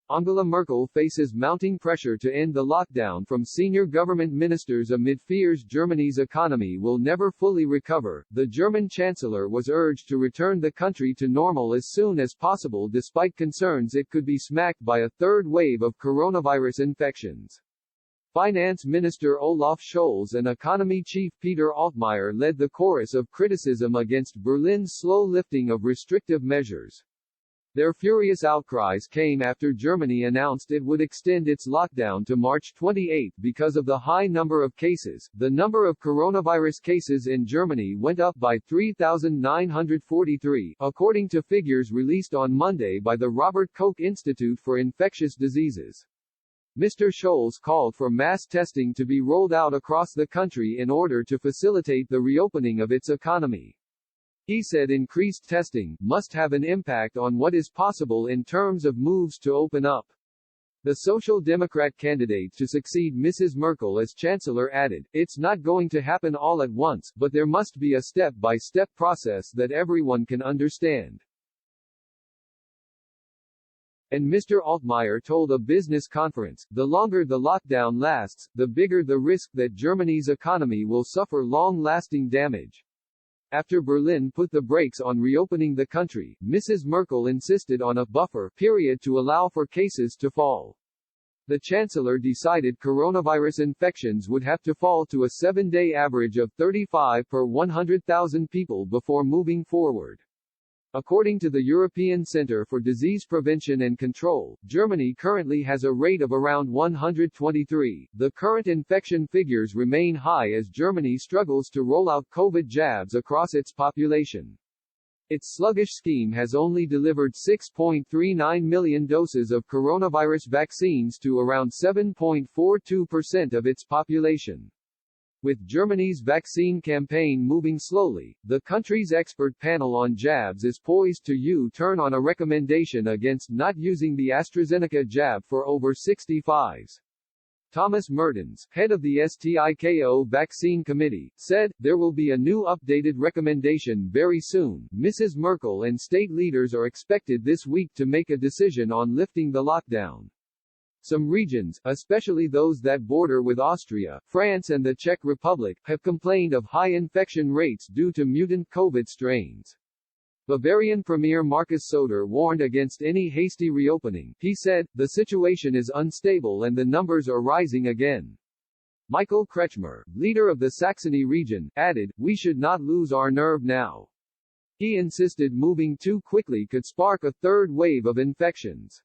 Angela Merkel faces mounting pressure to end the lockdown from senior government ministers amid fears Germany's economy will never fully recover. The German chancellor was urged to return the country to normal as soon as possible despite concerns it could be smacked by a third wave of coronavirus infections. Finance Minister Olaf Scholz and Economy Chief Peter Altmaier led the chorus of criticism against Berlin's slow lifting of restrictive measures. Their furious outcries came after Germany announced it would extend its lockdown to March 28 because of the high number of cases. The number of coronavirus cases in Germany went up by 3,943, according to figures released on Monday by the Robert Koch Institute for Infectious Diseases. Mr. Scholz called for mass testing to be rolled out across the country in order to facilitate the reopening of its economy. He said increased testing must have an impact on what is possible in terms of moves to open up. The Social Democrat candidate to succeed Mrs. Merkel as Chancellor added, "It's not going to happen all at once, but there must be a step-by-step process that everyone can understand." And Mr. Altmaier told a business conference, "The longer the lockdown lasts, the bigger the risk that Germany's economy will suffer long-lasting damage." After Berlin put the brakes on reopening the country, Mrs. Merkel insisted on a buffer period to allow for cases to fall. The Chancellor decided coronavirus infections would have to fall to a 7-day average of 35 per 100,000 people before moving forward. According to the European Centre for Disease Prevention and Control, Germany currently has a rate of around 123. The current infection figures remain high as Germany struggles to roll out COVID jabs across its population. Its sluggish scheme has only delivered 6.39 million doses of coronavirus vaccines to around 7.42% of its population. With Germany's vaccine campaign moving slowly, the country's expert panel on jabs is poised to U-turn on a recommendation against not using the AstraZeneca jab for over 65s. Thomas Mertens, head of the STIKO Vaccine Committee, said, "There will be a new updated recommendation very soon." Mrs. Merkel and state leaders are expected this week to make a decision on lifting the lockdown. Some regions, especially those that border with Austria, France and the Czech Republic, have complained of high infection rates due to mutant COVID strains. Bavarian Premier Markus Söder warned against any hasty reopening. He said, "The situation is unstable and the numbers are rising again." Michael Kretschmer, leader of the Saxony region, added, "We should not lose our nerve now." He insisted moving too quickly could spark a third wave of infections.